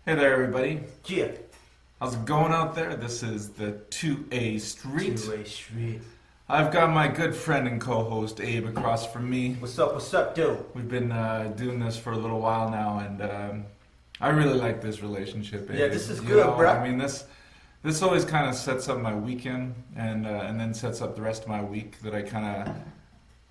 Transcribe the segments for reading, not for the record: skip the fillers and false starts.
Hey there, everybody. Yeah. How's it going out there? This is the 2A Street. 2A Street. I've got my good friend and co-host Abe across from me. What's up, dude? We've been doing this for a little while now, and I really like this relationship. Yeah, this is good, bro. I mean, this always kind of sets up my weekend, and then sets up the rest of my week. That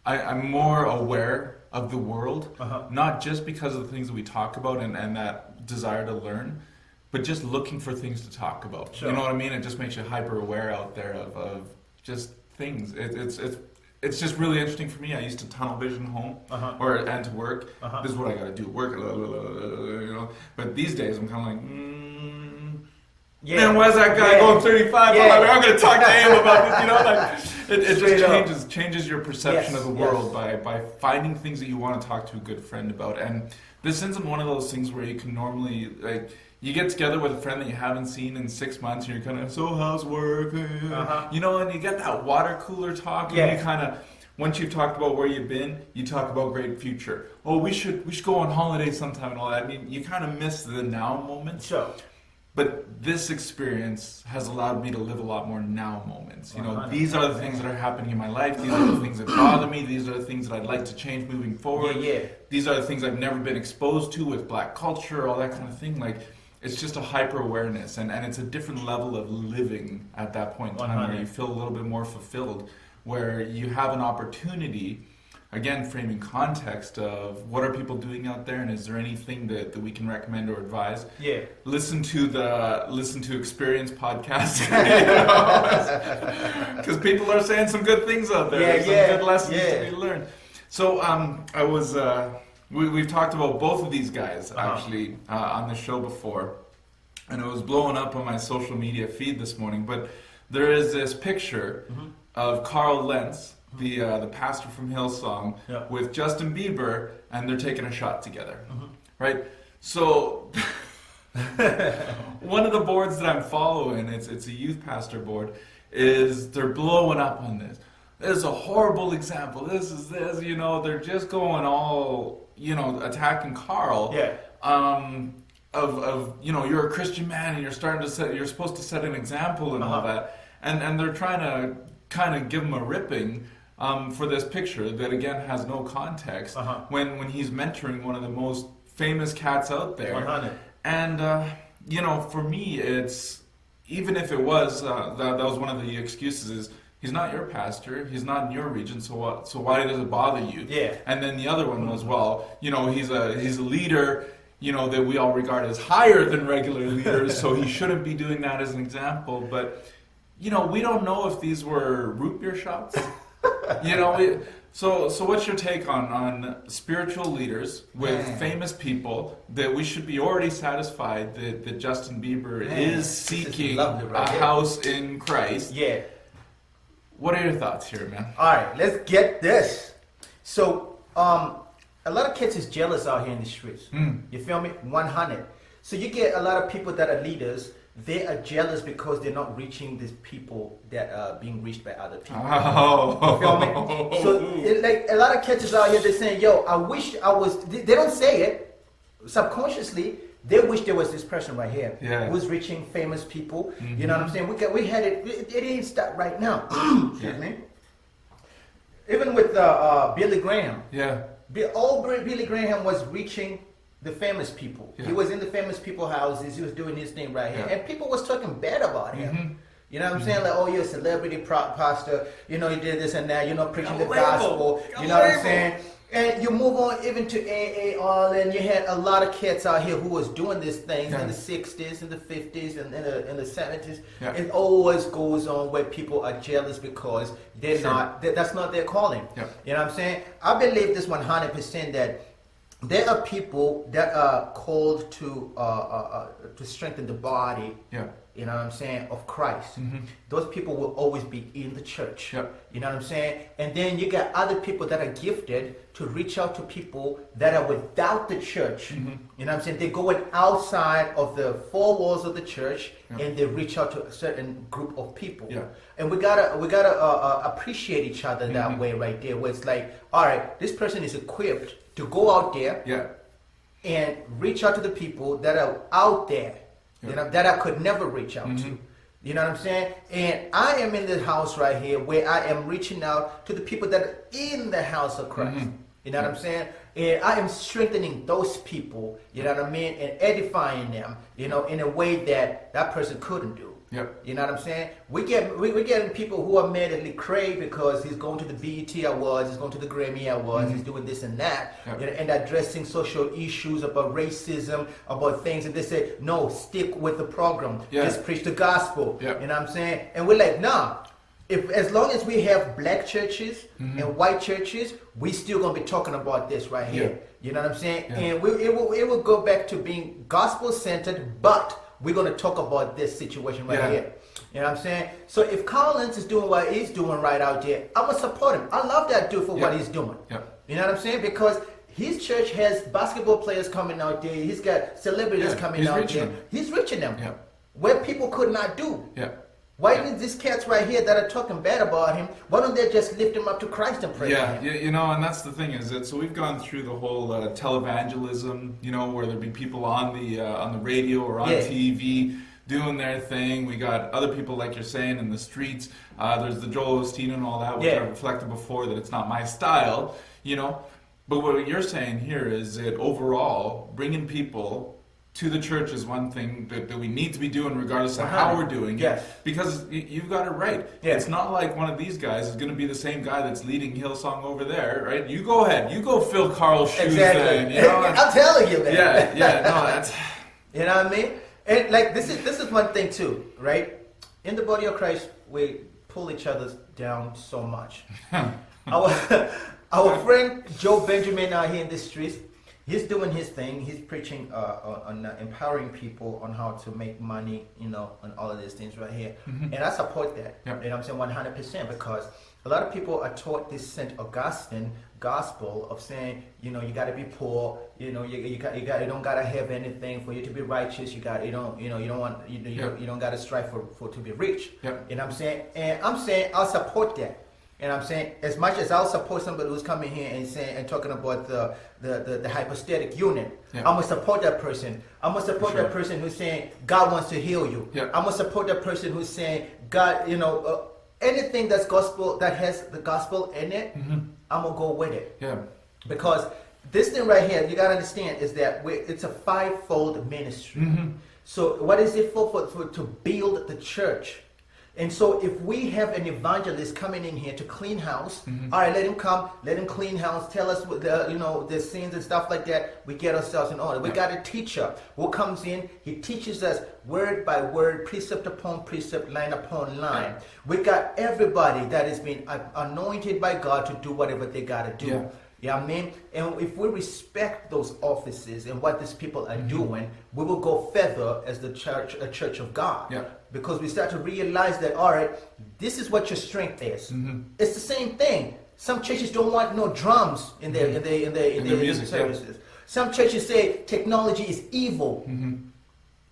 I'm more aware of the world, not just because of the things that we talk about and that desire to learn, but just looking for things to talk about. Sure. You know what I mean? It just makes you hyper aware out there of just things. It's just really interesting for me. I used to tunnel vision home and to work. This is what I got to do. Work, you know. But these days I'm kind of like, yeah. Man, why's that guy going 35? Yeah. I'm going to talk to him about this. You know, like it just changes your perception of the world by finding things that you want to talk to a good friend about. And this isn't one of those things where you can normally, like, you get together with a friend that you haven't seen in 6 months, and you're kind of, so how's work? You know, and you get that water cooler talk, and you kind of, once you've talked about where you've been, you talk about great future. Oh, we should go on holiday sometime and all that. I mean, you kind of miss the now moments. Sure. But this experience has allowed me to live a lot more now moments. You know, these are the things that are happening in my life. These are the things that bother me. These are the things that I'd like to change moving forward. These are the things I've never been exposed to with black culture, all that kind of thing. Like, it's just a hyper awareness, and it's a different level of living at that point in time where you feel a little bit more fulfilled, where you have an opportunity. Again, framing context of what are people doing out there, and is there anything that we can recommend or advise? Yeah. Listen to Experience podcast, because people are saying some good things out there. Some good lessons to be learned. So we've talked about both of these guys actually on the show before, and it was blowing up on my social media feed this morning. But there is this picture of Carl Lentz, the pastor from Hillsong, with Justin Bieber, and they're taking a shot together, right? So one of the boards that I'm following, it's a youth pastor board, is they're blowing up on this. This is a horrible example. This, you know, they're just going all, you know, attacking Carl. Of you know, you're a Christian man and you're supposed to set an example and all that, and they're trying to kind of give him a ripping. For this picture that again has no context when he's mentoring one of the most famous cats out there. 100. And you know, for me, it's, even if it was that was one of the excuses, is he's not your pastor, he's not in your region, so what? So why does it bother you? Yeah. And then the other one was, well, you know, he's a leader, you know, that we all regard as higher than regular leaders, so he shouldn't be doing that as an example. But you know, we don't know if these were root beer shots. You know, so what's your take on spiritual leaders with famous people that we should be already satisfied that Justin Bieber is seeking a house in Christ? Yeah. What are your thoughts here, man? All right, let's get this. So, a lot of kids is jealous out here in the streets. You feel me? 100. So you get a lot of people that are leaders. They are jealous because they're not reaching these people that are being reached by other people. You feel me? So, like, a lot of catchers out here, they're saying, yo, I wish I was, they don't say it, subconsciously, they wish there was this person right here who's reaching famous people. You know what I'm saying? We had it, it didn't start right now. Excuse me. Even with Billy Graham. Billy Graham was reaching the famous people. He was in the famous people houses. He was doing his thing right here. And people was talking bad about him. You know what I'm saying? Like, oh, you're a celebrity pastor. You know, you did this and that. You're not preaching the gospel. You know what I'm saying? And you move on even to AA all, and you had a lot of kids out here who was doing these things in the 60s, in the 50s, and in the 70s. It always goes on where people are jealous because they're not, that's not their calling. You know what I'm saying? I believe this 100% that there are people that are called to strengthen the body. You know what I'm saying, of Christ. Those people will always be in the church. You know what I'm saying? And then you got other people that are gifted to reach out to people that are without the church. You know what I'm saying? They're going outside of the four walls of the church and they reach out to a certain group of people. And we gotta appreciate each other that way right there, where it's like, all right, this person is equipped to go out there and reach out to the people that are out there, that I could never reach out to. You know what I'm saying? And I am in this house right here where I am reaching out to the people that are in the house of Christ. You know what I'm saying? And I am strengthening those people, you know what I mean, and edifying them, in a way that person couldn't do. Yep. You know what I'm saying? We're getting people who are mad at Lee Craig because he's going to the BET Awards, he's going to the Grammy Awards, he's doing this and that, and addressing social issues about racism, about things, and they say, no, stick with the program. Just preach the gospel. You know what I'm saying? And we're like, nah. As long as we have black churches and white churches, we still gonna be talking about this right here. You know what I'm saying? And it will go back to being gospel centered, but we're gonna talk about this situation right here. You know what I'm saying? So if Collins is doing what he's doing right out there, I'm gonna support him. I love that dude for what he's doing. You know what I'm saying? Because his church has basketball players coming out there. He's got celebrities coming out there. He's reaching them where people could not do. Why did these cats right here that are talking bad about him, why don't they just lift him up to Christ and pray for him? And that's the thing is that, so we've gone through the whole televangelism, where there be people on the radio or on TV doing their thing. We got other people, like you're saying, in the streets. There's the Joel Osteen and all that, which I've reflected before that it's not my style, But what you're saying here is that overall, bringing people to the church is one thing that we need to be doing regardless of how we're doing it. Because you've got it right. It's not like one of these guys is going to be the same guy that's leading Hillsong over there, right? You go ahead. You go fill Carl's shoes then. I'm telling you, man. That's... You know what I mean? And like this is one thing too, right? In the body of Christ, we pull each other down so much. Our friend Joe Benjamin out here in the streets, he's doing his thing. He's preaching on empowering people on how to make money, and all of these things right here. And I support that. You know what I'm saying? 100%, because a lot of people are taught this St. Augustine gospel of saying, you got to be poor. You don't got to have anything for you to be righteous. You don't got to strive for to be rich. You know what I'm saying? And I'm saying I'll support that. And I'm saying, as much as I'll support somebody who's coming here and saying and talking about the hypostatic unit, I'm gonna support that person. I'm gonna support that person who's saying God wants to heal you. I'm gonna support that person who's saying God, anything that's gospel that has the gospel in it, I'm gonna go with it. Because this thing right here, you gotta understand, is that it's a fivefold ministry. So what is it for to build the church? And so if we have an evangelist coming in here to clean house, all right, let him come, let him clean house, tell us what the sins and stuff like that, we get ourselves in order. We got a teacher who comes in, he teaches us word by word, precept upon precept, line upon line. We got everybody that has been anointed by God to do whatever they got to do. You know what I mean? And if we respect those offices and what these people are doing, we will go further as a church of God. Because we start to realize that, all right, this is what your strength is. It's the same thing. Some churches don't want no drums in their music services. Some churches say technology is evil.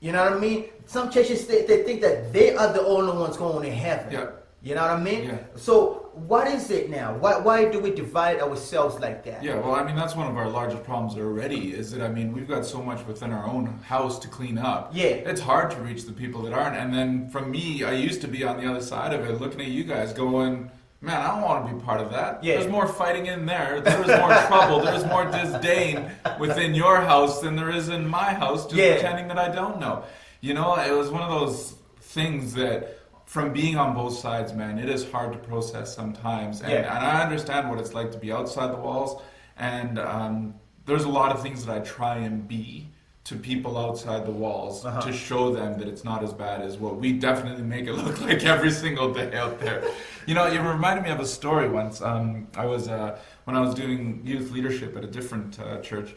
You know what I mean? Some churches they think that they are the only ones going to heaven. You know what I mean? So what is it now? Why do we divide ourselves like that? That's one of our largest problems already, is that, we've got so much within our own house to clean up. It's hard to reach the people that aren't. And then for me, I used to be on the other side of it, looking at you guys going, man, I don't want to be part of that. There's more fighting in there. There's more trouble. There's more disdain within your house than there is in my house, just pretending that I don't know. It was one of those things that, from being on both sides, man, it is hard to process sometimes. And I understand what it's like to be outside the walls. And there's a lot of things that I try and be to people outside the walls to show them that it's not as bad as what we definitely make it look like every single day out there. You reminded me of a story once. When I was doing youth leadership at a different church,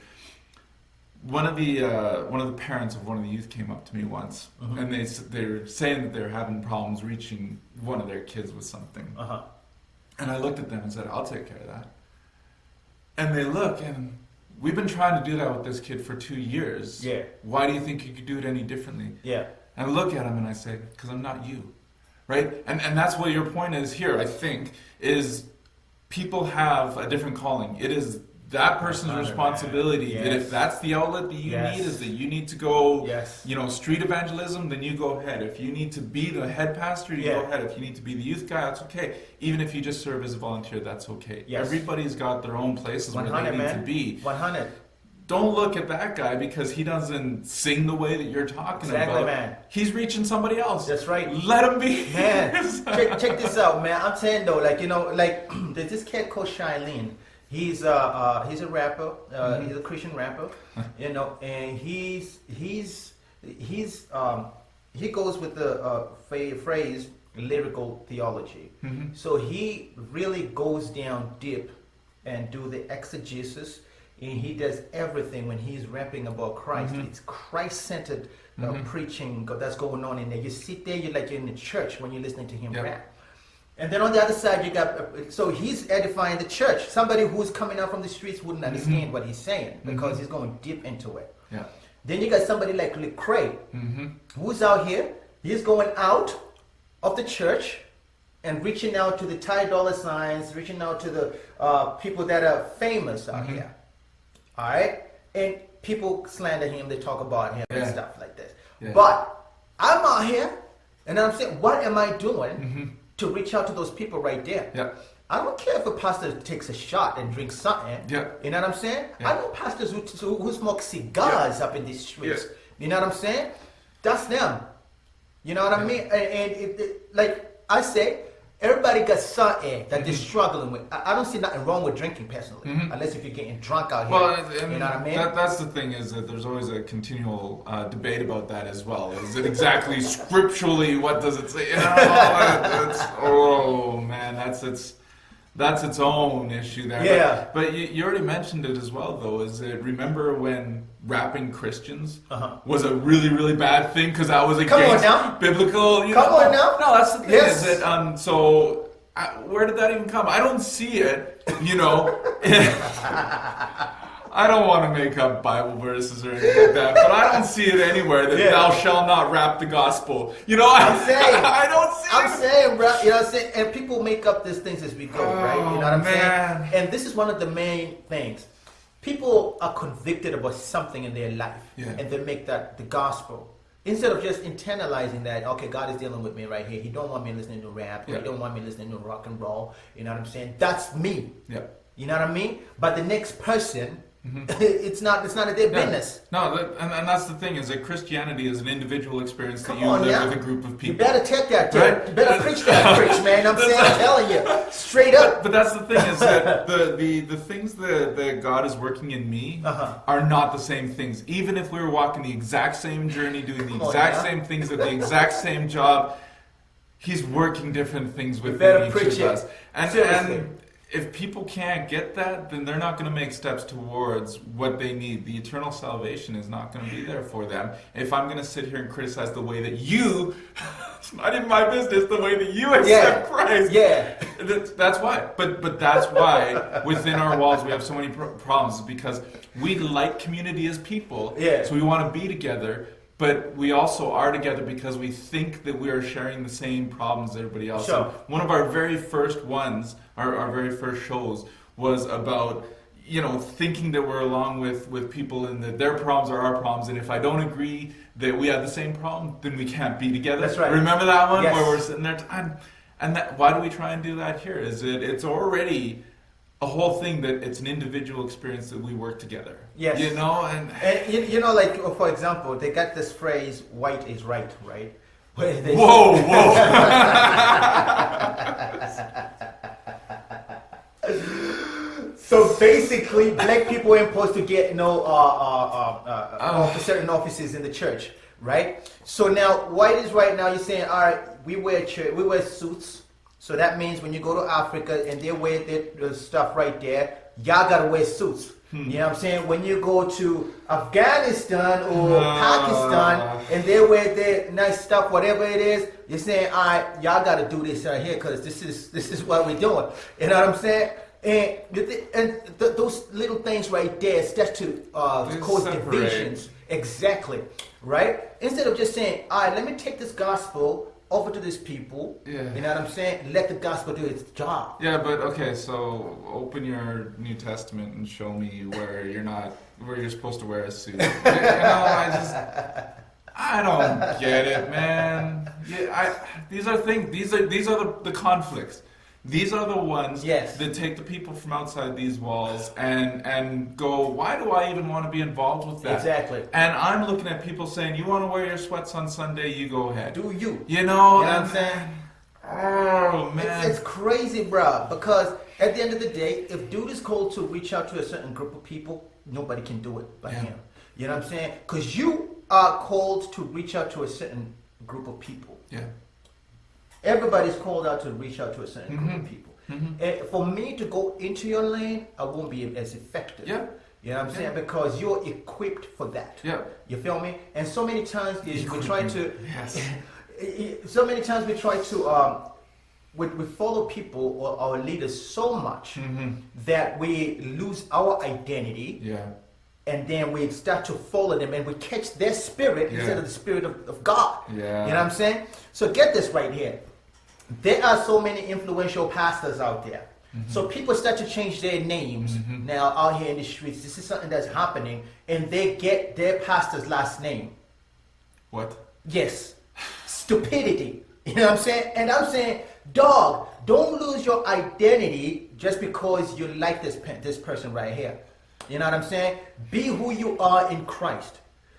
one of the parents of one of the youth came up to me once, and they're saying that they're having problems reaching one of their kids with something. And I looked at them and said, I'll take care of that. And they look, and we've been trying to do that with this kid for 2 years. Why do you think you could do it any differently? And I look at him and I say, because I'm not you. Right? And that's what your point is here, I think, is people have a different calling. It is that person's responsibility. That if that's the outlet that you need, is that you need to go, street evangelism, then you go ahead. If you need to be the head pastor, you go ahead. If you need to be the youth guy, that's okay. Even if you just serve as a volunteer, that's okay. Everybody's got their own places where they need to be. 100. Don't look at that guy because he doesn't sing the way that you're talking about. Man. He's reaching somebody else. That's right. Let him be. Man, check this out, man. I'm saying though, there's this kid called Shailene. He's a rapper. He's a Christian rapper, and he goes with the phrase lyrical theology. So he really goes down deep and do the exegesis. And he does everything when he's rapping about Christ. It's Christ-centered preaching that's going on in there. You sit there, you're like you're in the church when you're listening to him rap. And then on the other side, you got, so he's edifying the church. Somebody who's coming out from the streets wouldn't understand what he's saying because he's going deep into it. Then you got somebody like Lecrae, who's out here. He's going out of the church and reaching out to the Ty Dolla Signs, reaching out to the people that are famous out here. All right? And people slander him, they talk about him and stuff like this. But I'm out here, and I'm saying, what am I doing to reach out to those people right there? I don't care if a pastor takes a shot and drinks something. You know what I'm saying? I know pastors who smoke cigars up in these streets. You know what I'm saying? That's them. You know what I mean? And like I say, everybody got something that they're struggling with. I don't see nothing wrong with drinking personally, unless if you're getting drunk out here. Well, you know what I mean? That's the thing, is that there's always a continual debate about that as well. Is it exactly scripturally, what does it say? Oh man, that's its own issue there. But you already mentioned it as well, though. Is it, remember when rapping Christians was a really, really bad thing because that was against biblical? Come on now. No, that's the thing. Is that so? Where did that even come? I don't see it. I don't want to make up Bible verses or anything like that, but I don't see it anywhere that thou shalt not rap the gospel. I'm saying, I don't see it. I'm saying, bro, you know what I'm saying? And people make up these things as we go, right? You know what I'm saying? And this is one of the main things. People are convicted about something in their life, and they make that the gospel. Instead of just internalizing that, okay, God is dealing with me right here. He don't want me listening to rap. He don't want me listening to rock and roll. You know what I'm saying? That's me. You know what I mean? But the next person, it's not their business. No, and that's the thing, is that Christianity is an individual experience that you live with a group of people. You better take that, dude. Right? You better preach that, preach, man. I'm telling you, straight up. But that's the thing, is that the things that God is working in me are not the same things. Even if we were walking the exact same journey, doing the exact same things at the exact same job, He's working different things within each of us. And if people can't get that, then they're not going to make steps towards what they need. The eternal salvation is not going to be there for them. If I'm going to sit here and criticize the way that it's not even my business, the way that you accept Christ. That's why. But that's why within our walls we have so many problems, because we like community as people. So we want to be together. But we also are together because we think that we are sharing the same problems as everybody else. So one of our very first ones, our very first shows, was about thinking that we're along with people and that their problems are our problems, and if I don't agree that we have the same problem, then we can't be together. That's right. Remember that one where we're sitting there, and why do we try and do that here? Is it's already a whole thing that it's an individual experience that we work together. Yes. And like, for example, they got this phrase, white is right? Whoa. So basically, black people ain't supposed to get certain offices in the church, right? So now, white is right. Now you're saying, all right, we wear suits. So that means when you go to Africa and they wear their stuff right there, y'all gotta wear suits. You know what I'm saying? When you go to Afghanistan or Pakistan and they wear their nice stuff, whatever it is, you're saying, all right, y'all gotta do this right here because this is what we're doing. You know what I'm saying? And those little things right there starts to cause divisions. Exactly. Right? Instead of just saying, all right, let me take this gospel over to these people. Yeah. You know what I'm saying? Let the gospel do its job. Yeah, but okay, so open your New Testament and show me where you're supposed to wear a suit. I don't get it, man. These are the conflicts. These are the ones that take the people from outside these walls and go, why do I even want to be involved with that? Exactly. And I'm looking at people saying, you want to wear your sweats on Sunday, you go ahead. Do you? You know what I'm saying? Oh, man. It's crazy, bro, because at the end of the day, if dude is called to reach out to a certain group of people, nobody can do it but him. You know what I'm saying? Because you are called to reach out to a certain group of people. Yeah. Everybody's called out to reach out to a certain group of people. And for me to go into your lane, I won't be as effective. Yeah. You know what I'm saying? Because you're equipped for that. Yeah. You feel me? And so many times we try to... Yes. So many times we try to... we follow people or our leaders so much that we lose our identity. Yeah. And then we start to follow them and we catch their spirit instead of the spirit of God. Yeah. You know what I'm saying? So get this right here. There are so many influential pastors out there. So people start to change their names now out here in the streets. This is something that's happening. And they get their pastor's last name. What? Yes. Stupidity. You know what I'm saying? And I'm saying, dog, don't lose your identity just because you like this person right here. You know what I'm saying? Be who you are in Christ.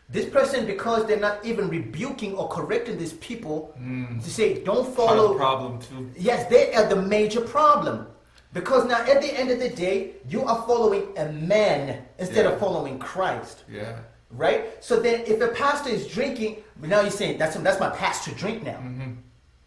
This person, because they're not even rebuking or correcting these people, to say, don't follow. Part of the problem too. Yes, they are the major problem. Because now at the end of the day, you are following a man instead of following Christ. Yeah. Right? So then if a pastor is drinking, now you're saying, that's my pastor drink now.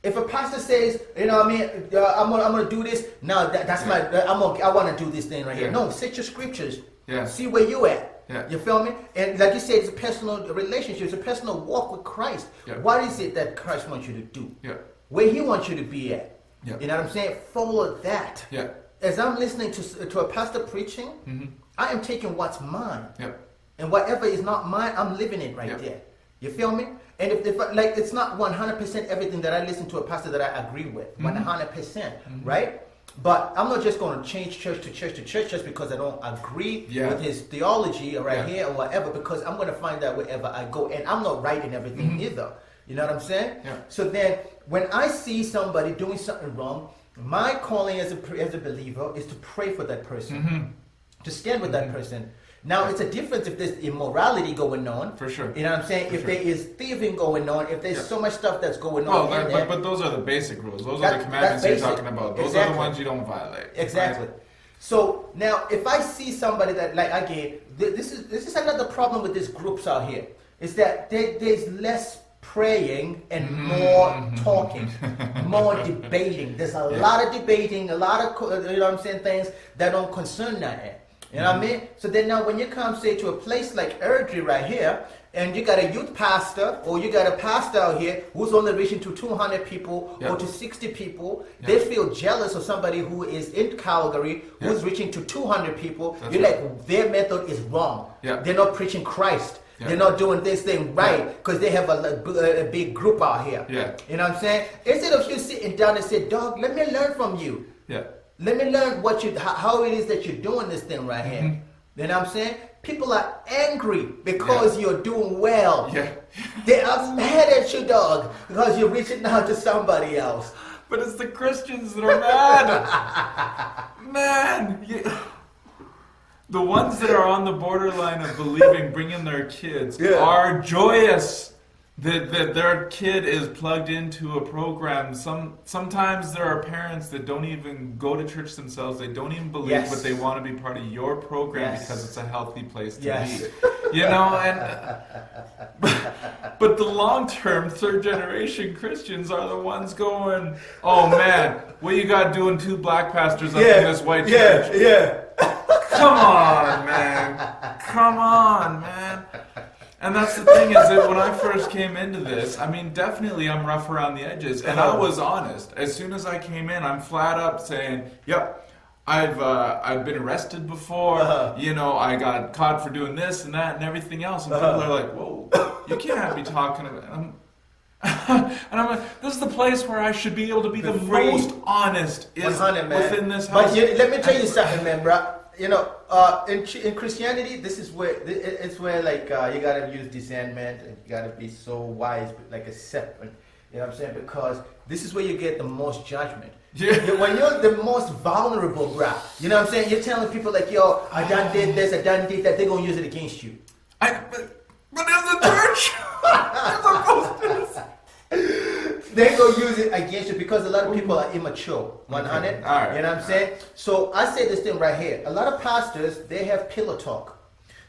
If a pastor says, you know what I mean, I'm gonna do this, now that's I want to do this thing right here. No, set your scriptures. Yeah. See where you at. Yeah. You feel me? And like you said, it's a personal relationship. It's a personal walk with Christ. Yeah. What is it that Christ wants you to do? Yeah. Where he wants you to be at. Yeah. You know what I'm saying? Follow that. Yeah. As I'm listening to a pastor preaching, I am taking what's mine. Yeah. And whatever is not mine, I'm living it right there. You feel me? And if like it's not 100% everything that I listen to a pastor that I agree with, 100%, right? But I'm not just going to change church to church to church just because I don't agree with his theology right here or whatever, because I'm going to find that wherever I go. And I'm not right in everything either. You know what I'm saying? Yeah. So then when I see somebody doing something wrong, my calling as a believer is to pray for that person, to stand with that person. Now, it's a difference if there's immorality going on. For sure. You know what I'm saying? If there is thieving going on, if there's so much stuff that's going on. But those are the basic rules. Those are the commandments you're talking about. Those are the ones you don't violate. Exactly. Right? So, now, if I see somebody that, like, again, this is another problem with these groups out here, is that there's less praying and more talking, more debating. There's a lot of debating, a lot of, you know what I'm saying, things that don't concern that. You know what I mean? So then now when you come, say, to a place like Erdry right here, and you got a youth pastor, or you got a pastor out here who's only reaching to 200 people or to 60 people, they feel jealous of somebody who is in Calgary who's reaching to 200 people. That's You're right. like, their method is wrong. Yeah. They're not preaching Christ. Yeah. They're not doing this thing right because they have a big group out here. Yeah. You know what I'm saying? Instead of you sitting down and say, dog, let me learn from you. Yeah. Let me learn how it is that you're doing this thing right here. You know what I'm saying? People are angry because you're doing well. Yeah. They are mad at you, dog, because you're reaching out to somebody else. But it's the Christians that are mad. Man. The ones that are on the borderline of believing, bringing their kids, are joyous that their kid is plugged into a program. Sometimes there are parents that don't even go to church themselves. They don't even believe, but they want to be part of your program because it's a healthy place to be. You know, but the long-term third-generation Christians are the ones going, oh man, what you got doing two black pastors up in this white church? Come on, man. And that's the thing, is that when I first came into this, I mean, definitely I'm rough around the edges. And I was honest. As soon as I came in, I'm flat up saying, yep, I've been arrested before. You know, I got caught for doing this and that and everything else. And people are like, whoa, you can't be talking about... And I'm like, this is the place where I should be able to be the free. most honest is 100, man. within this house. But let me tell you something, man, bro. You know, in Christianity, this is where it's where like you gotta use discernment and you gotta be so wise, like a serpent. You know what I'm saying? Because this is where you get the most judgment. Yeah. When you're the most vulnerable, bro. You know what I'm saying? You're telling people like, yo, I done did this, I done did that. They're gonna use it against you. But in the church, they're going to use it against you because a lot of people are immature. 100. Okay. All right. You know what I'm saying? So I say this thing right here. A lot of pastors, they have pillow talk.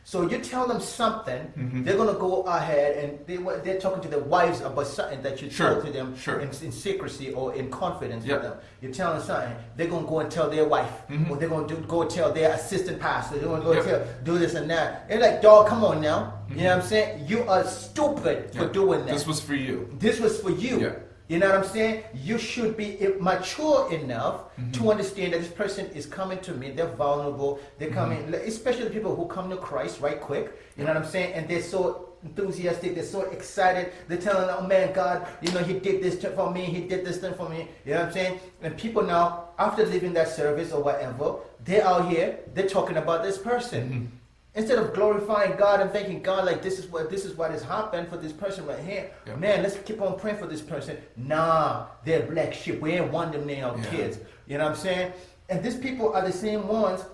So you tell them something, they're going to go ahead and they're talking to their wives about something that you told to them in secrecy or in confidence with them. You're telling them something, they're going to go and tell their wife, or they're going to go tell their assistant pastor, they're going to go do this and that. They're like, dog, come on now. You know what I'm saying? You are stupid for doing that. This was for you. This was for you. Yeah. You know what I'm saying? You should be mature enough to understand that this person is coming to me. They're vulnerable. They're coming, especially the people who come to Christ right quick. You know what I'm saying? And they're so enthusiastic. They're so excited. They're telling, oh man, God, you know, he did this for me. He did this thing for me. You know what I'm saying? And people now, after leaving that service or whatever, they're out here. They're talking about this person. Instead of glorifying God and thanking God like this is what has happened for this person right here. Yeah. Man, let's keep on praying for this person. Nah, they're black sheep. We ain't want them near our kids. You know what I'm saying? And these people are the same ones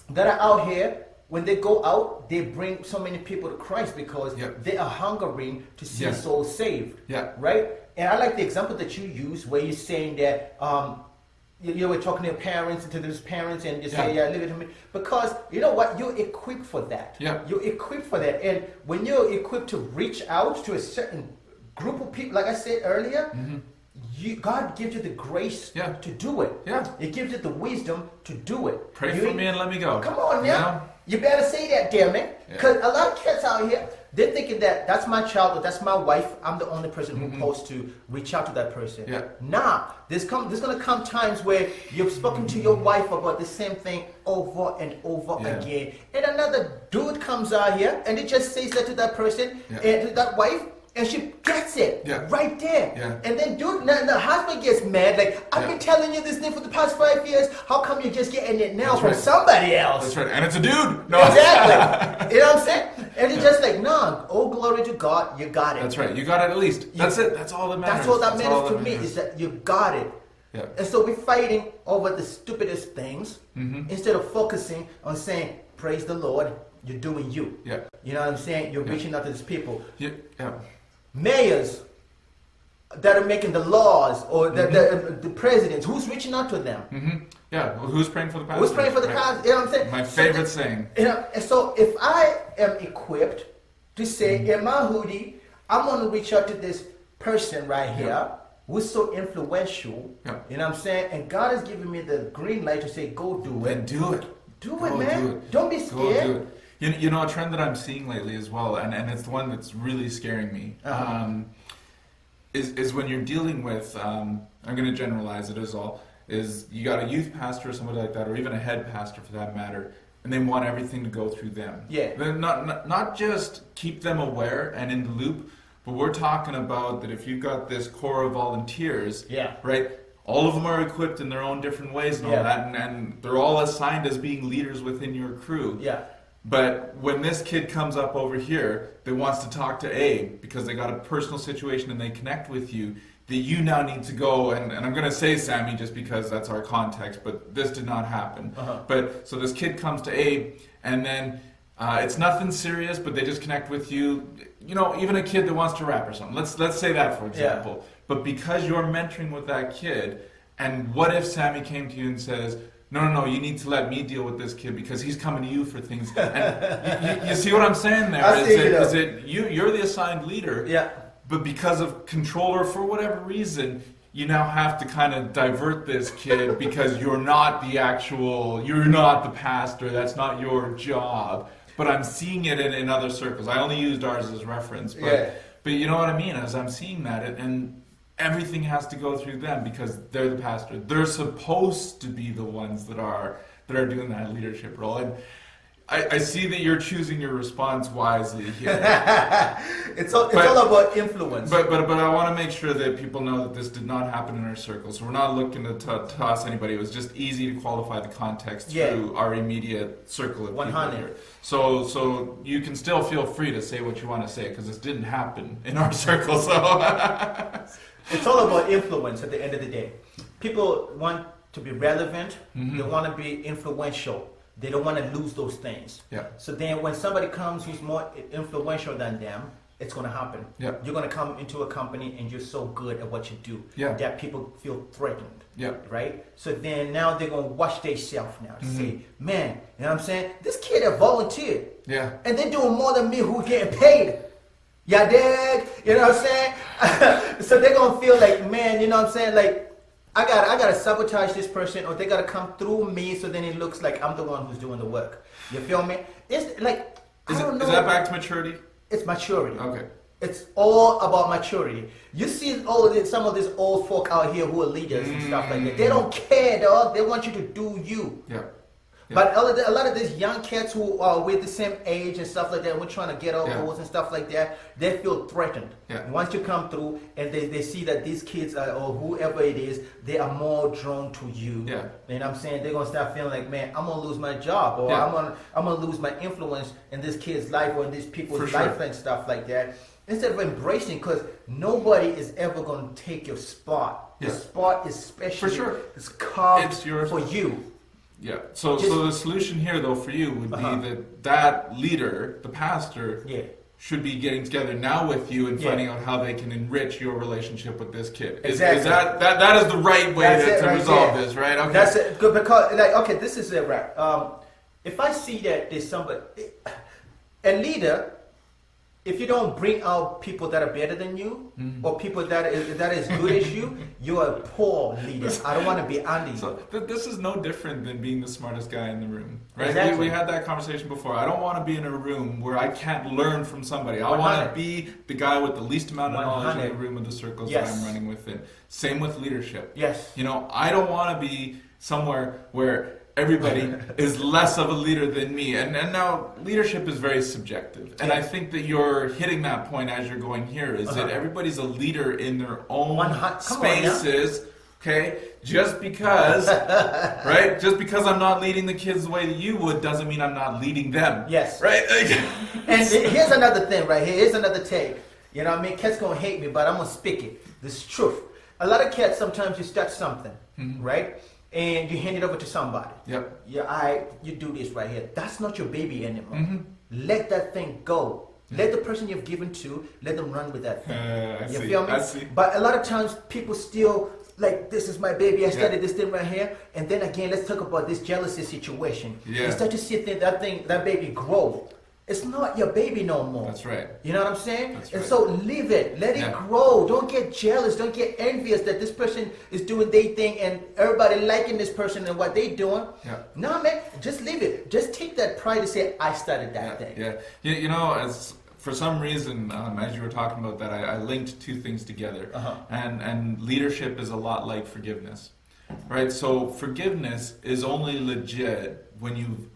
that are out here. When they go out, they bring so many people to Christ because they are hungering to see souls saved. Yeah. Right? And I like the example that you use where you're saying that you were talking to your parents and to those parents and you say, leave it to me. Because you know what? You're equipped for that. Yeah. You're equipped for that. And when you're equipped to reach out to a certain group of people, like I said earlier, God gives you the grace to do it. Yeah. It gives you the wisdom to do it. Pray for me and let me go. Come on now. You better say that, damn it. Because a lot of kids out here, they're thinking that that's my child or that's my wife. I'm the only person who's supposed to reach out to that person. Yeah. Nah, there's going to come times where you've spoken to your wife about the same thing over and over again. And another dude comes out here and he just says that to that person and to that wife. And she gets it right there. Yeah. And then dude, the husband gets mad. Like, I've been telling you this thing for the past 5 years. How come you're just getting it now from somebody else? That's right. And it's a dude. No. Exactly. You know what I'm saying? And it's just like, no, oh, glory to God, you got it. That's right. You got it at least. That's it. That's all that matters. That's all that matters to me is that you got it. Yeah. And so we're fighting over the stupidest things instead of focusing on saying, praise the Lord, you're doing you. Yeah. You know what I'm saying? You're reaching out to these people. Yeah. Mayors that are making the laws or the presidents, who's reaching out to them? Yeah, well, who's praying for the pastor? Who's praying for the pastor? You know what I'm saying? My favorite saying. You know, and so if I am equipped to say, in my hoodie, I'm going to reach out to this person right here who's so influential, you know what I'm saying? And God has given me the green light to say, go do it. And do it. Do it, man. Don't be scared. Go do it. You know, a trend that I'm seeing lately as well, and it's the one that's really scaring me, is when you're dealing with, I'm going to generalize it as all, is you got a youth pastor or somebody like that, or even a head pastor for that matter, and they want everything to go through them. Yeah. They're not just keep them aware and in the loop, but we're talking about that if you've got this core of volunteers, right, all of them are equipped in their own different ways and all that, and they're all assigned as being leaders within your crew. Yeah. But when this kid comes up over here that wants to talk to Abe because they got a personal situation and they connect with you, that you now need to go, and I'm going to say Sammy just because that's our context, but this did not happen. But so this kid comes to Abe, and then it's nothing serious, but they just connect with you. You know, even a kid that wants to rap or something. Let's say that, for example. Yeah. But because you're mentoring with that kid, and what if Sammy came to you and says, no, you need to let me deal with this kid because he's coming to you for things. And you see what I'm saying there? You're the assigned leader, but because of control or for whatever reason, you now have to kind of divert this kid because you're not the pastor, that's not your job. But I'm seeing it in other circles. I only used ours as reference, but you know what I mean? As I'm seeing that, and everything has to go through them because they're the pastor. They're supposed to be the ones that are doing that leadership role. And I see that you're choosing your response wisely here. It's all about influence. But I want to make sure that people know that this did not happen in our circle. So we're not looking to toss anybody. It was just easy to qualify the context through our immediate circle of 100. people here. So you can still feel free to say what you want to say because this didn't happen in our circle. So it's all about influence at the end of the day. People want to be relevant. They want to be influential. They don't want to lose those things. Yeah. So then when somebody comes who's more influential than them, it's going to happen. Yeah. You're going to come into a company and you're so good at what you do that people feel threatened. Yeah. Right? So then now they're going to watch themselves now to say, man, you know what I'm saying? This kid that volunteered. Yeah. And they're doing more than me who's getting paid. Yeah, dig? You know what I'm saying? So they're going to feel like, man, you know what I'm saying? Like, I gotta sabotage this person, or they gotta come through me, so then it looks like I'm the one who's doing the work. You feel me? It's like I don't know. Is that back to maturity? It's maturity. Okay. It's all about maturity. You see some of these old folk out here who are leaders and stuff like that. They don't care, dog. They want you to do you. Yeah. Yeah. But a lot of these young kids who are with the same age and stuff like that, we're trying to get our goals and stuff like that, they feel threatened. Yeah. Once you come through and they see that these kids are, or whoever it is, they are more drawn to you. Yeah. And I'm saying they're gonna start feeling like, man, I'm gonna lose my job, or I'm gonna lose my influence in this kid's life or in these people's life and stuff like that. Instead of embracing, because nobody is ever gonna take your spot. Your spot is special. It's carved for you. Yeah. So the solution here, though, for you would be that leader, the pastor, should be getting together now with you and finding out how they can enrich your relationship with this kid. Exactly. Is that is the right way to resolve this, right? Okay. That's it. Good, because this is it, right? If I see that there's somebody, a leader. If you don't bring out people that are better than you, or people that is good as you, you're a poor leader. I don't want to be under you. So this is no different than being the smartest guy in the room, right? Exactly. We had that conversation before. I don't want to be in a room where I can't learn from somebody. I want to be the guy with the least amount of knowledge in the room of the circles that I'm running within. Same with leadership. Yes. You know, I don't want to be somewhere where everybody is less of a leader than me. And now leadership is very subjective. And I think that you're hitting that point as you're going here, is that everybody's a leader in their own spaces. Okay? Just because, right? Just because I'm not leading the kids the way that you would doesn't mean I'm not leading them. Yes. Right? And here's another thing right here. Here's another take. You know what I mean? Cats gonna hate me, but I'm gonna speak it. This is truth. A lot of cats, sometimes you start something, right? And you hand it over to somebody. Yep. Yeah, you do this right here. That's not your baby anymore. Let that thing go. Let the person you've given to, let them run with that thing. You feel me? I see. But a lot of times people still like, this is my baby. I started this thing right here. And then again, let's talk about this jealousy situation. You start to see that baby grow. It's not your baby no more. That's right. You know what I'm saying? That's and right. so leave it. Let it grow. Don't get jealous. Don't get envious that this person is doing their thing and everybody liking this person and what they doing. No, man. Just leave it. Just take that pride and say, I started that thing. Yeah. You know, as for some reason, as you were talking about that, I linked two things together. And leadership is a lot like forgiveness. Right? So forgiveness is only legit when you've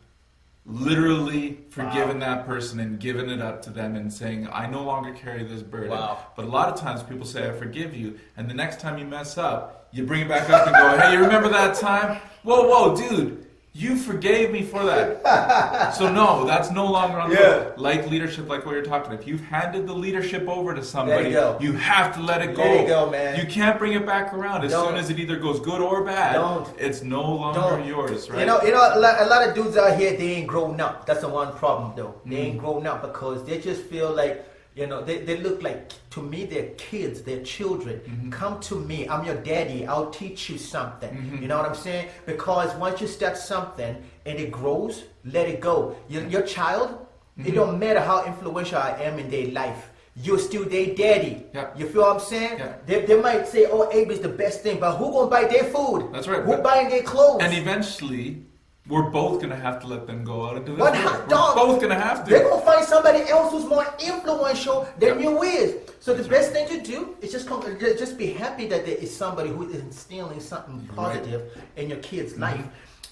literally forgiven that person and given it up to them and saying, I no longer carry this burden. But a lot of times people say, I forgive you, and the next time you mess up, you bring it back up and go, hey, you remember that time? Whoa, dude, you forgave me for that. So no, that's no longer on the book. Like leadership, like what you're talking about. If you've handed the leadership over to somebody, you have to let it go. Let it go, man. You can't bring it back around. As soon as it either goes good or bad, it's no longer yours, right? You know, a lot of dudes out here, they ain't grown up. That's the one problem, though. They ain't grown up because they just feel like, you know, they look like, to me, they're kids, they're children. Come to me, I'm your daddy, I'll teach you something. You know what I'm saying? Because once you start something and it grows, let it go. Your child, it don't matter how influential I am in their life. You're still their daddy. You feel what I'm saying? They might say, oh, Abe is the best thing, but who gonna buy their food? That's right. Who buying their clothes? And eventually, we're both going to have to let them go out into this world. We're both going to have to. They're going to find somebody else who's more influential than you is. So the best thing to do is just be happy that there is somebody who is instilling something positive in your kid's life.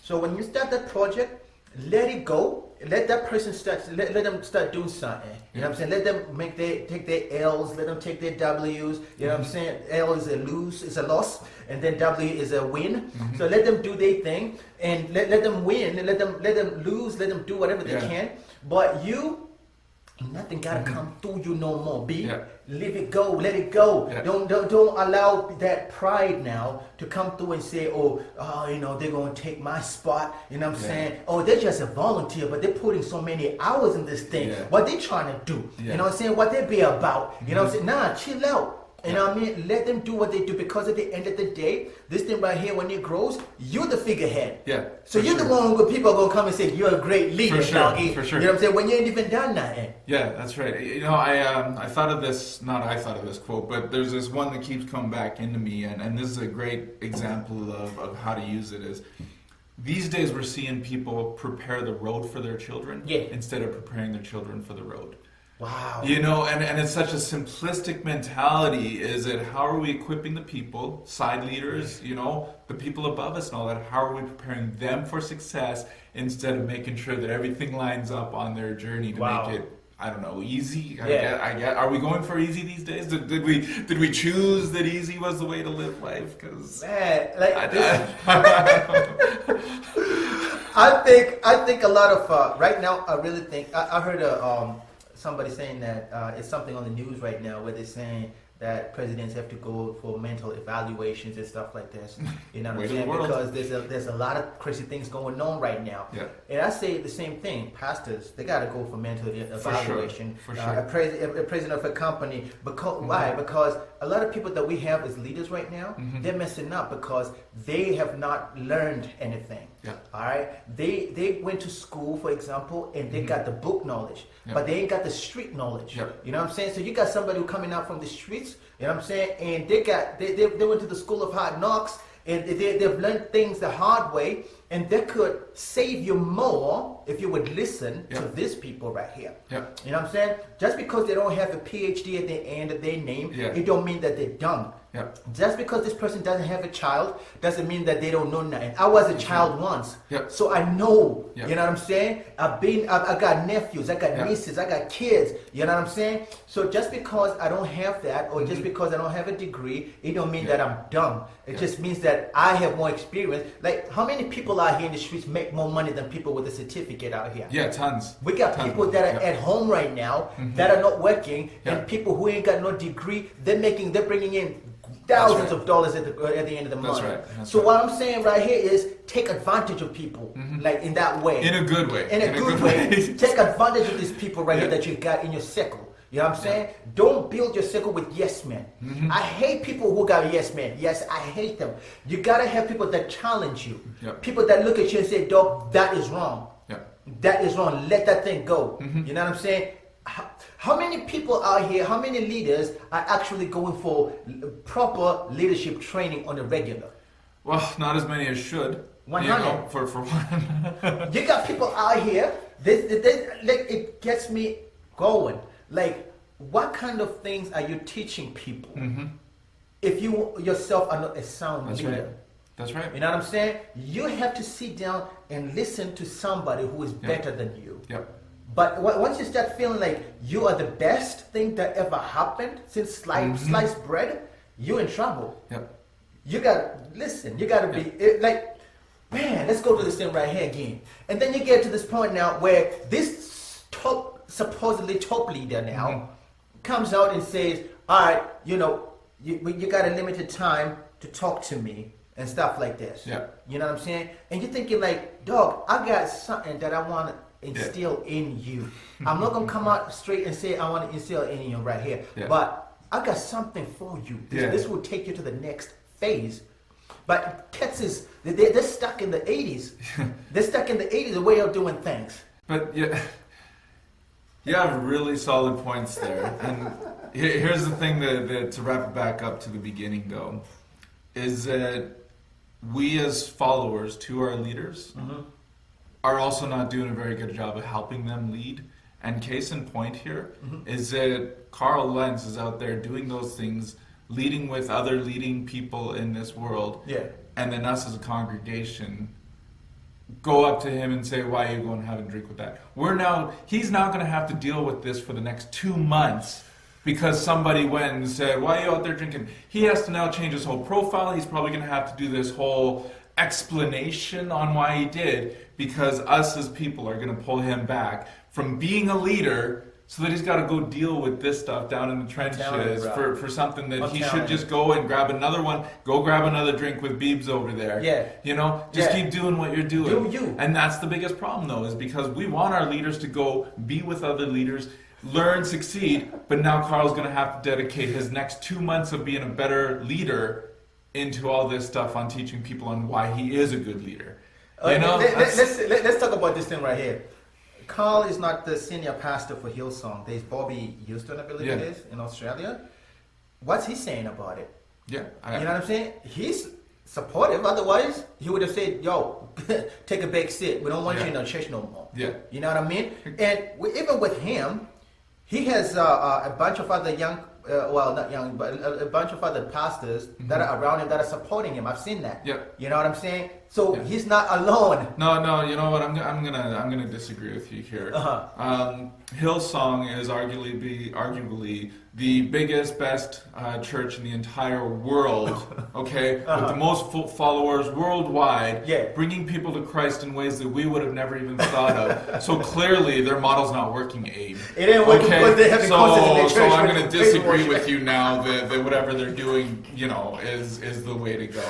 So when you start that project, let it go let that person let them start doing something. You know what I'm saying? Let them take their L's, let them take their W's. You know what I'm saying? L is a loss, and then W is a win. So let them do their thing, and let them win, and let them lose, let them do whatever they can. But nothing gotta come through you no more. Leave it go, let it go. Don't allow that pride now to come through and say, oh, they're gonna take my spot. You know what I'm saying? Oh, they're just a volunteer, but they're putting so many hours in this thing. What they trying to do? You know what I'm saying? What they be about? You know what I'm saying? Nah, chill out. You know what I mean? Let them do what they do, because at the end of the day, this thing right here, when it grows, you're the figurehead. So you're the one who people are going to come and say, you're a great leader, doggy. For sure. You know what I'm saying? When you ain't even done nothing. Yeah, that's right. You know, I thought of this quote, but there's this one that keeps coming back into me, and this is a great example of how to use it is, these days we're seeing people prepare the road for their children instead of preparing their children for the road. Wow. You know, and it's such a simplistic mentality. Is it how are we equipping the people, side leaders, you know, the people above us and all that? How are we preparing them for success instead of making sure that everything lines up on their journey to make it, I don't know, easy? I get. Are we going for easy these days? Did we choose that easy was the way to live life? Because I think a lot of right now. I really think I heard somebody saying that it's something on the news right now where they're saying that presidents have to go for mental evaluations and stuff like this. You know what I'm saying? Because there's a lot of crazy things going on right now. And I say the same thing. Pastors, they got to go for mental evaluation. For sure. A president of a company. Because why? Because a lot of people that we have as leaders right now, they're messing up because they have not learned anything. All right. They went to school, for example, and they got the book knowledge, but they ain't got the street knowledge. You know what I'm saying? So you got somebody who coming out from the streets. You know what I'm saying? And they went to the school of hard knocks, and they've learned things the hard way, and they could save you more if you would listen to these people right here. You know what I'm saying? Just because they don't have a PhD at the end of their name, it don't mean that they're dumb. Just because this person doesn't have a child doesn't mean that they don't know nothing. I was a child once, so I know. You know what I'm saying? I got nephews, I got nieces, I got kids. You know what I'm saying? So just because I don't have that, or just because I don't have a degree, it don't mean that I'm dumb. It just means that I have more experience. Like, how many people out here in the streets make more money than people with a certificate out here? Tons. We got people that are at home right now that are not working, and people who ain't got no degree, they're bringing in thousands of dollars at the end of the month. So what I'm saying right here is take advantage of people, like in that way. In a good way. In a good way. Take advantage of these people right here that you got in your circle. You know what I'm saying? Don't build your circle with yes men. I hate people who got yes men. Yes, I hate them. You gotta have people that challenge you. People that look at you and say, dog, that is wrong. That is wrong. Let that thing go. You know what I'm saying? How many people out here, how many leaders are actually going for proper leadership training on a regular? Well, not as many as should. 100. You know, for one. You got people out here, it gets me going. Like, what kind of things are you teaching people if you yourself are not a sound leader? That's right. You know what I'm saying? You have to sit down and listen to somebody who is better than you. But once you start feeling like you are the best thing that ever happened since sliced bread, you're in trouble. You got to be like, man, let's go to this thing right here again. And then you get to this point now where this supposedly top leader now comes out and says, all right, you know, you got a limited time to talk to me and stuff like this. You know what I'm saying? And you're thinking like, dog, I got something that I want to instill in you. I'm not going to come out straight and say I want to instill in you right here. But I got something for you. This will take you to the next phase. But Texas, they're stuck in the 80s. They're stuck in the 80s, the way of doing things. But you have really solid points there. And here's the thing that to wrap it back up to the beginning, though, is that we as followers to our leaders are also not doing a very good job of helping them lead. And case in point here is that Carl Lentz is out there doing those things, leading with other leading people in this world. And then us as a congregation, go up to him and say, why are you going to have a drink with that? He's now going to have to deal with this for the next 2 months because somebody went and said, why are you out there drinking? He has to now change his whole profile. He's probably going to have to do this whole explanation on why he did, because us as people are going to pull him back from being a leader, so that he's got to go deal with this stuff down in the trenches for something that he should just go and grab another one, go grab another drink with Beebs over there. Yeah. You know, just keep doing what you're doing. Do you. And that's the biggest problem, though, is because we want our leaders to go be with other leaders, learn, succeed, but now Carl's going to have to dedicate his next 2 months of being a better leader into all this stuff on teaching people on why he is a good leader. You know, let's talk about this thing right here. Carl is not the senior pastor for Hillsong. There's Bobby Houston, I believe it is, in Australia. What's he saying about it? Yeah. You know what I'm saying? He's supportive. Otherwise, he would have said, yo, take a back seat. We don't want you in our church no more. Yeah. You know what I mean? And even with him, he has a bunch of other young, not young, but a bunch of other pastors that are around him that are supporting him. I've seen that. Yeah. You know what I'm saying? So he's not alone. No. You know what? I'm gonna disagree with you here. Hillsong is arguably the biggest, best church in the entire world. Okay, with the most followers worldwide. Yeah. Bringing people to Christ in ways that we would have never even thought of. So clearly, their model's not working, Abe. It ain't working because they have concerts in their church. So I'm gonna disagree with you now that whatever they're doing, you know, is the way to go.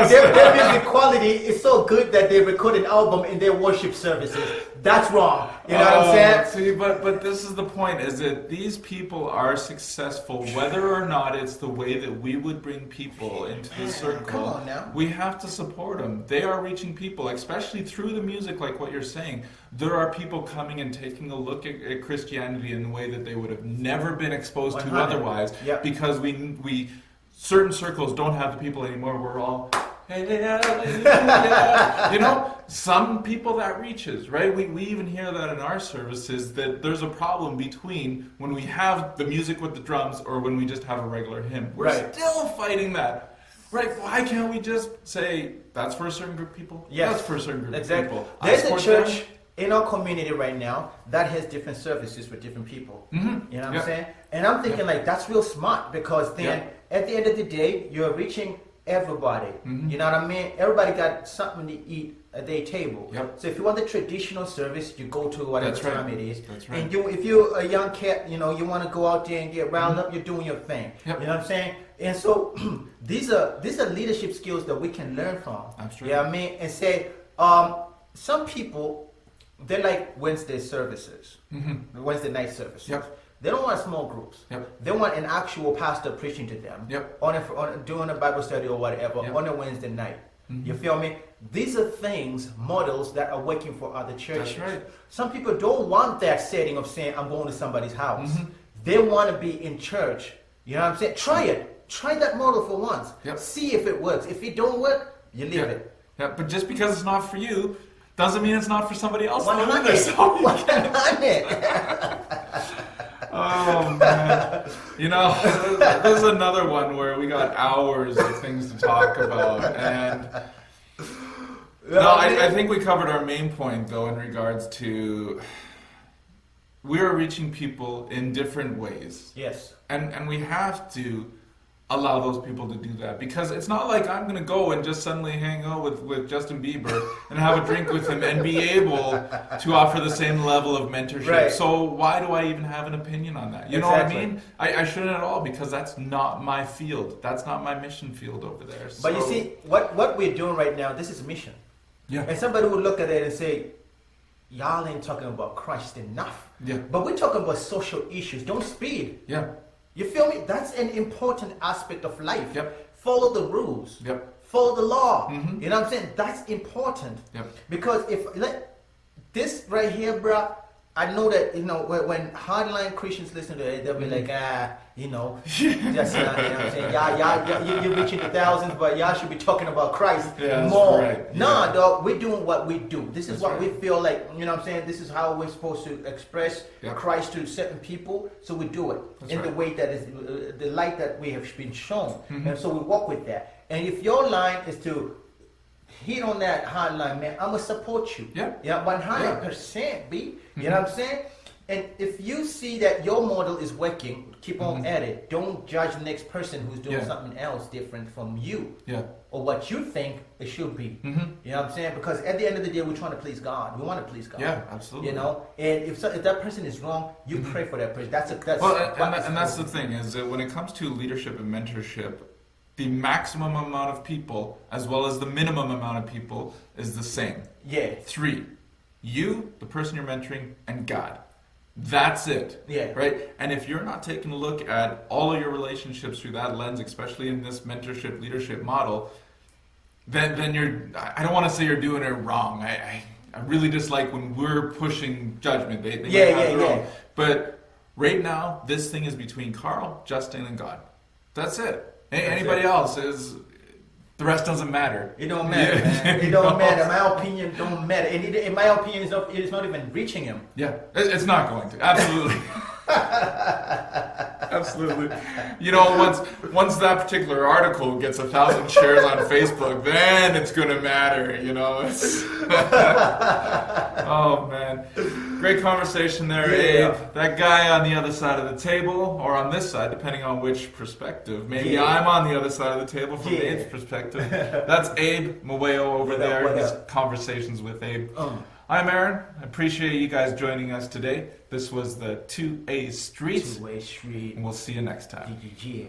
Because their music quality is so good that they record an album in their worship services. That's wrong. You know what I'm saying? See, but this is the point, is that these people are successful whether or not it's the way that we would bring people into the circle. Come on now. We have to support them. They are reaching people, especially through the music, like what you're saying. There are people coming and taking a look at Christianity in a way that they would have never been exposed 100. to otherwise. Yep. Because we certain circles don't have the people anymore. We're all, hey, hallelujah. You know, some people that reaches, right? We even hear that in our services, that there's a problem between when we have the music with the drums or when we just have a regular hymn. We're still fighting that. Right? Why can't we just say, that's for a certain group of people? Yes. That's for a certain group of Exactly. people. There's a church in our community right now that has different services for different people. Mm-hmm. You know what I'm saying? And I'm thinking like, that's real smart, because then at the end of the day, you're reaching everybody. Mm-hmm. You know what I mean? Everybody got something to eat at their table. Yep. So if you want the traditional service, you go to whatever time it is. That's right. And if you're a young cat, you know, you want to go out there and get round up, you're doing your thing. Yep. You know what I'm saying? And so these are leadership skills that we can learn from. Absolutely. You know what I mean? And say, some people, they like Wednesday services, Wednesday night services. Yep. They don't want small groups. Yep. They want an actual pastor preaching to them doing a Bible study or whatever on a Wednesday night. Mm-hmm. You feel me? These are things, models that are working for other churches. That's right. Some people don't want that setting of saying, I'm going to somebody's house. Mm-hmm. They want to be in church. You know what I'm saying? Try it. Try that model for once. Yep. See if it works. If it don't work, you leave it. Yeah, but just because it's not for you doesn't mean it's not for somebody else. 100. Oh man, you know, there's another one where we got hours of things to talk about, and I think we covered our main point though in regards to we are reaching people in different ways. Yes, and we have to allow those people to do that, because it's not like I'm going to go and just suddenly hang out with Justin Bieber and have a drink with him and be able to offer the same level of mentorship. Right. So why do I even have an opinion on that? You know what I mean? I shouldn't at all, because that's not my field. That's not my mission field over there. But you see, what we're doing right now, this is a mission. Yeah. And somebody would look at it and say, y'all ain't talking about Christ enough. Yeah. But we're talking about social issues. Don't speed. Yeah. You feel me? That's an important aspect of life. Yep. Follow the rules. Yep. Follow the law. Mm-hmm. You know what I'm saying? That's important. Yep. Because this right here, bro, I know that, you know, when hardline Christians listen to it, they'll be like, you know, just, you know what I'm saying? Y'all, you're reaching the thousands, but y'all should be talking about Christ more. Right. Nah, dog, we're doing what we do. This is what we feel like, you know what I'm saying? This is how we're supposed to express Christ to certain people, so we do it in the way that is the light that we have been shown. Mm-hmm. And so we walk with that. And if your line is to hit on that hotline, man. I'm gonna support you. Yeah. Yeah, 100%, B. You know what I'm saying? And if you see that your model is working, keep on at it. Don't judge the next person who's doing something else different from you. Yeah. Or what you think it should be. You know what I'm saying? Because at the end of the day, we're trying to please God. We want to please God. Yeah, absolutely. You know, and if that person is wrong, you pray for that person. That's the thing is that when it comes to leadership and mentorship, the maximum amount of people as well as the minimum amount of people is the same. Yeah. 3. You, the person you're mentoring, and God. That's it. Yeah. Right? And if you're not taking a look at all of your relationships through that lens, especially in this mentorship leadership model, then you're, I don't want to say you're doing it wrong. I really dislike when we're pushing judgment. They have their own. But right now, this thing is between Carl, Justin, and God. That's it. Anybody else is... The rest doesn't matter. It don't matter, man. It don't matter. My opinion don't matter. And in my opinion, it is not even reaching him. Yeah, it's not going to. Absolutely. Absolutely. You know, once that particular article gets 1,000 shares on Facebook, then it's going to matter, you know. Oh, man. Great conversation there, Abe. That guy on the other side of the table, or on this side, depending on which perspective. Maybe I'm on the other side of the table from Abe's perspective. That's Abe Mweo over there. His conversations with Abe. I'm Aaron. I appreciate you guys joining us today. This was the 2A Street. 2A Street. And we'll see you next time. Yeah.